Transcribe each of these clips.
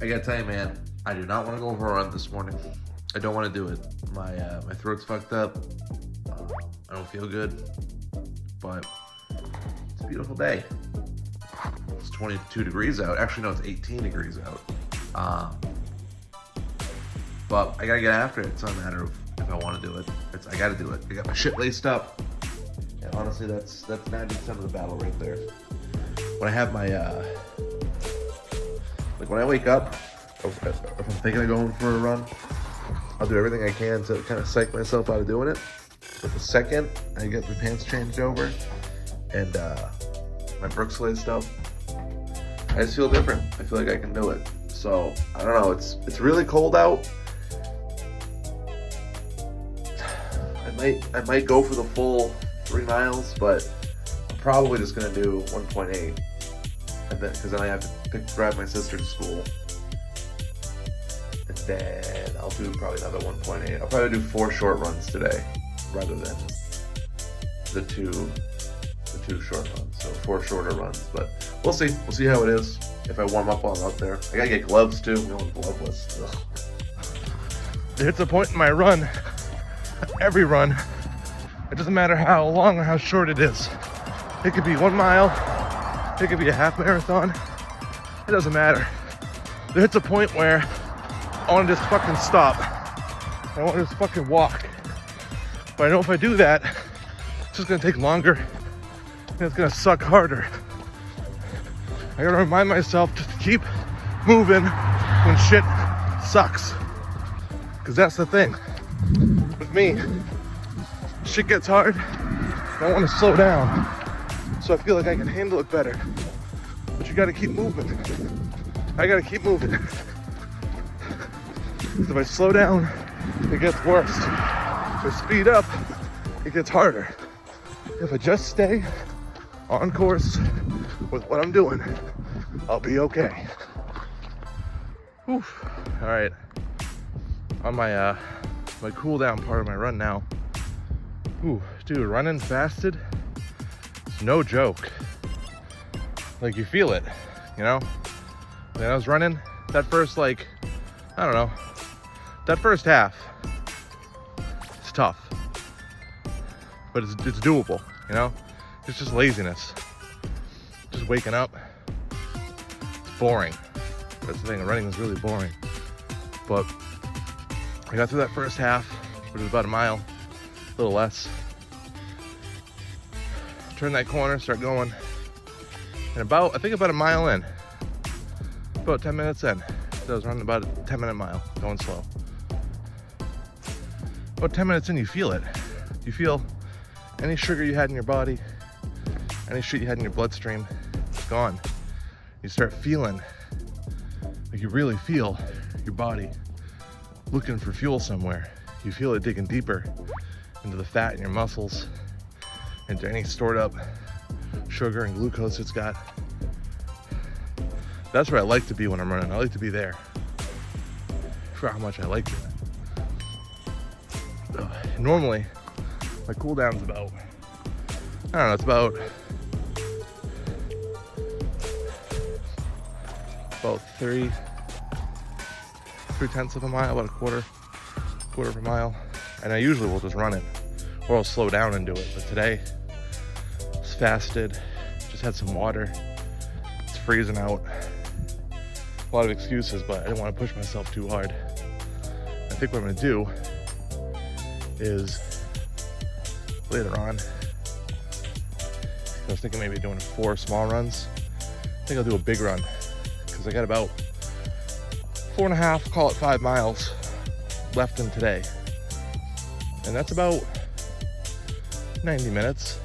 I gotta tell you, man, I do not want to go for a run this morning. I don't want to do it. My throat's fucked up. I don't feel good, but it's a beautiful day. It's 22 degrees out. Actually, no, it's 18 degrees out. But I gotta get after it. It's not a matter of if I want to do it. I gotta do it. I got my shit laced up. And honestly, that's 90% of the battle right there. When I have my like when I wake up, if I'm thinking of going for a run, I'll do everything I can to kind of psych myself out of doing it. But the second I get my pants changed over and my Brooks laced up, I just feel different. I feel like I can do it. So I don't know. It's really cold out. I might go for the full 3 miles, but I'm probably just gonna do 1.8. Because then I have to drive my sister to school. And then I'll do probably another 1.8. I'll probably do 4 short runs today rather than the two short runs. So 4 shorter runs. But we'll see. We'll see how it is. If I warm up while I'm out there. I gotta get gloves too. I'm going gloveless. Ugh. It's a point in my run, every run, it doesn't matter how long or how short it is. It could be 1 mile, it could be a half marathon, it doesn't matter. There hits a point where I want to just fucking stop. I want to just fucking walk. But I know if I do that, it's just gonna take longer and it's gonna suck harder. I gotta remind myself just to keep moving when shit sucks. Because that's the thing with me. Shit gets hard, I want to slow down. So I feel like I can handle it better. But you gotta keep moving. I gotta keep moving. If I slow down, it gets worse. If I speed up, it gets harder. If I just stay on course with what I'm doing, I'll be okay. Whew. All right, on my my cool down part of my run now. Ooh, dude, running fasted, it's no joke. Like you feel it, you know? When I was running, that first I don't know, that first half, it's tough, but it's doable, you know? It's just laziness, just waking up. It's boring. That's the thing, running is really boring. But I got through that first half, which was about a mile, a little less. Turn that corner, start going. And I think about a mile in, about 10 minutes in, so I was running about a 10-minute mile, going slow. About 10 minutes in, you feel it. You feel any sugar you had in your body, any shit you had in your bloodstream, it's gone. You start feeling, like you really feel your body looking for fuel somewhere. You feel it digging deeper into the fat in your muscles, into any stored up sugar and glucose it's got. That's where I like to be when I'm running. I like to be there for how much I like it. Normally, my cool down's about, I don't know, it's about 3/10 of a mile, about a quarter of a mile. And I usually will just run it, or I'll slow down and do it. But today, it's fasted, just had some water, it's freezing out. A lot of excuses, but I didn't want to push myself too hard. I think what I'm gonna do is later on, I was thinking maybe doing 4 small runs. I think I'll do a big run, because I got about 4.5, call it 5 miles left in today. And that's about 90 minutes,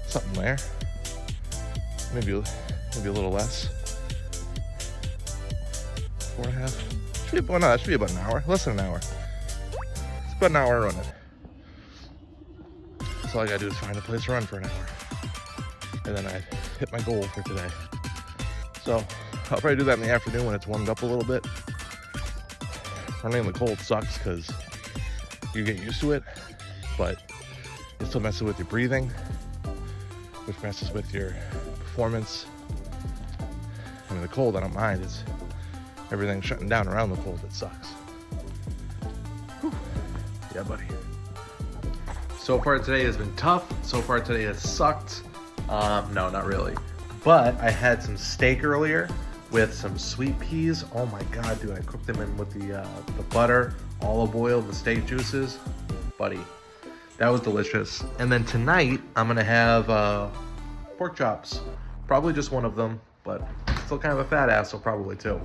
something there. Maybe a little less. 4.5. That should be about an hour, less than an hour. It's about an hour running. So all I gotta do is find a place to run for an hour. And then I hit my goal for today. So I'll probably do that in the afternoon when it's warmed up a little bit. Running in the cold sucks because you get used to it, but it still messes with your breathing, which messes with your performance. I mean, the cold, I don't mind. It's everything's shutting down around the cold. It sucks. Whew. Yeah, buddy. So far today has been tough. So far today has sucked. No, not really. But I had some steak earlier with some sweet peas. Oh my God, dude, I cooked them in with the butter, olive oil, the steak juices. Buddy, that was delicious. And then tonight, I'm gonna have pork chops. Probably just one of them, but still kind of a fat ass, so probably two.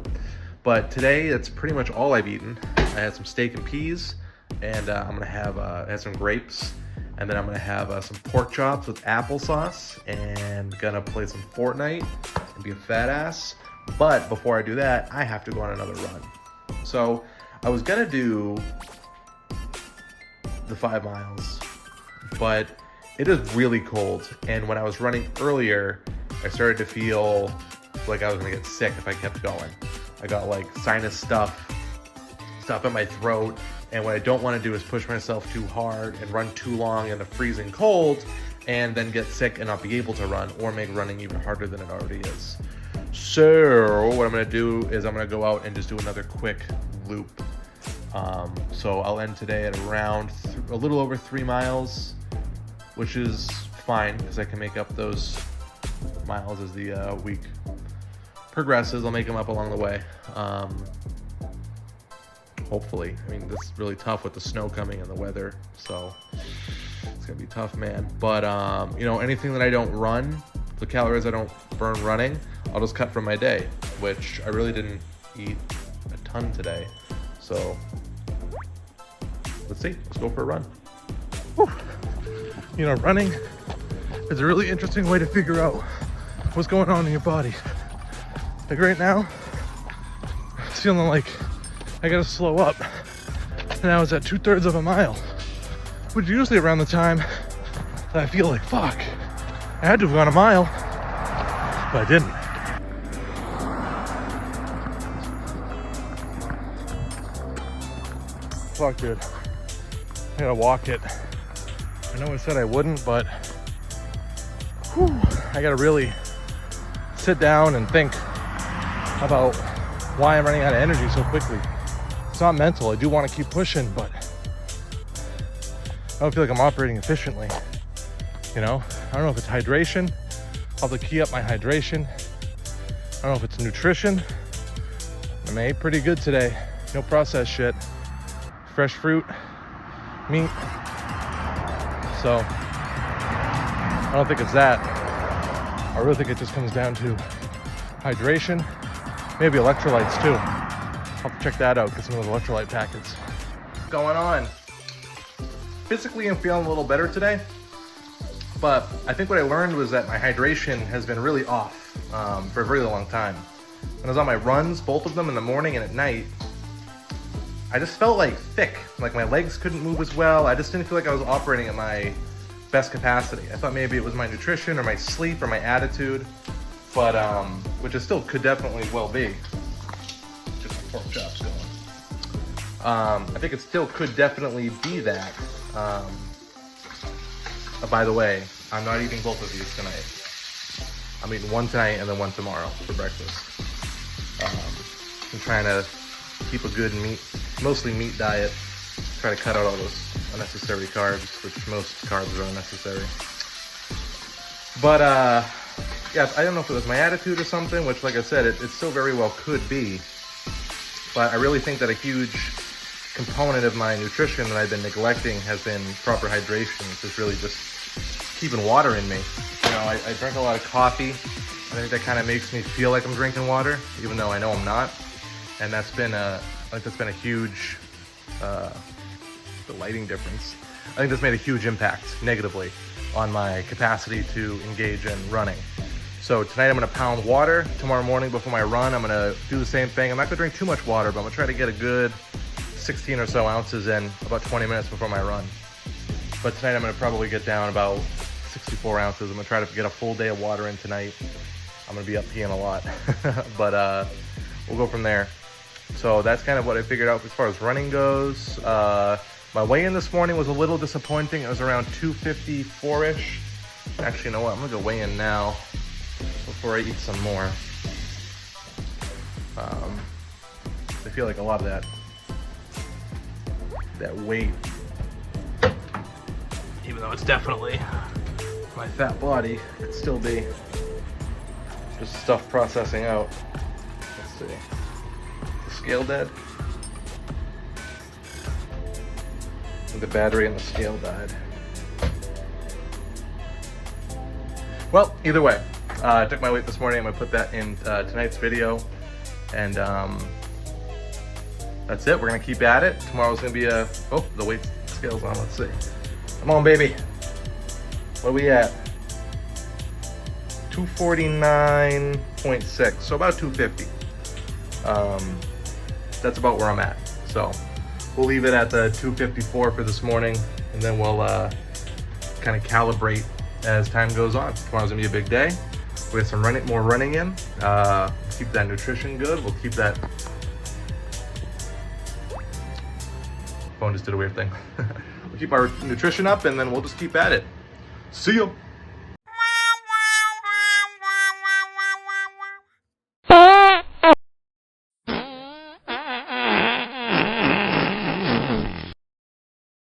But today, it's pretty much all I've eaten. I had some steak and peas, and I'm gonna have some grapes. And then I'm gonna have some pork chops with applesauce, and gonna play some Fortnite and be a fat ass. But before I do that, I have to go on another run. So I was gonna do the 5 miles, but it is really cold. And when I was running earlier, I started to feel like I was gonna get sick if I kept going. I got like sinus stuff in my throat. And what I don't want to do is push myself too hard and run too long in the freezing cold and then get sick and not be able to run or make running even harder than it already is. So what I'm going to do is I'm going to go out and just do another quick loop. So I'll end today at around a little over 3 miles, which is fine because I can make up those miles as the week progresses. I'll make them up along the way. Hopefully. I mean, this is really tough with the snow coming and the weather, so it's gonna be tough, man. But you know, anything that I don't run, the calories I don't burn running, I'll just cut from my day, which I really didn't eat a ton today. So let's see, let's go for a run. Whew. You know, running is a really interesting way to figure out what's going on in your body. Like right now, it's feeling like I gotta slow up. And I was at 2/3 of a mile, which is usually around the time that I feel like, fuck, I had to have gone a mile, but I didn't. Fuck, dude. I gotta walk it. I know I said I wouldn't, but whew, I gotta really sit down and think about why I'm running out of energy so quickly. It's not mental. I do want to keep pushing, but I don't feel like I'm operating efficiently. You know, I don't know if it's hydration. I'll have to key up my hydration. I don't know if it's nutrition. I ate pretty good today. No processed shit. Fresh fruit, meat. So I don't think it's that. I really think it just comes down to hydration, maybe electrolytes too. I'll have to check that out, get some of those electrolyte packets. What's going on? Physically, I'm feeling a little better today, but I think what I learned was that my hydration has been really off for a very long time. When I was on my runs, both of them in the morning and at night, I just felt like thick, like my legs couldn't move as well. I just didn't feel like I was operating at my best capacity. I thought maybe it was my nutrition or my sleep or my attitude, but which it still could definitely well be. Just pork chops going. I think it still could definitely be that. By the way, I'm not eating both of these tonight. I'm eating one tonight and then one tomorrow for breakfast. I'm trying to keep a good mostly meat diet. Try to cut out all those unnecessary carbs, which most carbs are unnecessary. But yeah, I don't know if it was my attitude or something, which like I said, it still very well could be. But I really think that a huge component of my nutrition that I've been neglecting has been proper hydration, which is really just keeping water in me. You know, I drink a lot of coffee. I think that kind of makes me feel like I'm drinking water, even though I know I'm not. And that's been a huge, the lighting difference. I think that's made a huge impact negatively on my capacity to engage in running. So tonight I'm gonna pound water. Tomorrow morning before my run, I'm gonna do the same thing. I'm not gonna drink too much water, but I'm gonna try to get a good 16 or so ounces in about 20 minutes before my run. But tonight I'm gonna probably get down about 64 ounces. I'm gonna try to get a full day of water in tonight. I'm gonna be up peeing a lot, but we'll go from there. So that's kind of what I figured out as far as running goes. My weigh-in this morning was a little disappointing. It was around 254-ish. Actually, you know what? I'm gonna go weigh in now before I eat some more. I feel like a lot of that weight, even though it's definitely my fat body, could still be just stuff processing out. Let's see. The scale dead. The battery and the scale died. Well, either way, I took my weight this morning. I'm gonna put that in tonight's video, and that's it. We're gonna keep at it. Tomorrow's gonna be the weight scale's on. Let's see. Come on, baby. What are we at? 249.6. So about 250. That's about where I'm at. So we'll leave it at the 254 for this morning, and then we'll kind of calibrate as time goes on. Tomorrow's gonna be a big day. We have some more running in. Keep that nutrition good. We'll keep that. Phone just did a weird thing. We'll keep our nutrition up, and then we'll just keep at it. See you.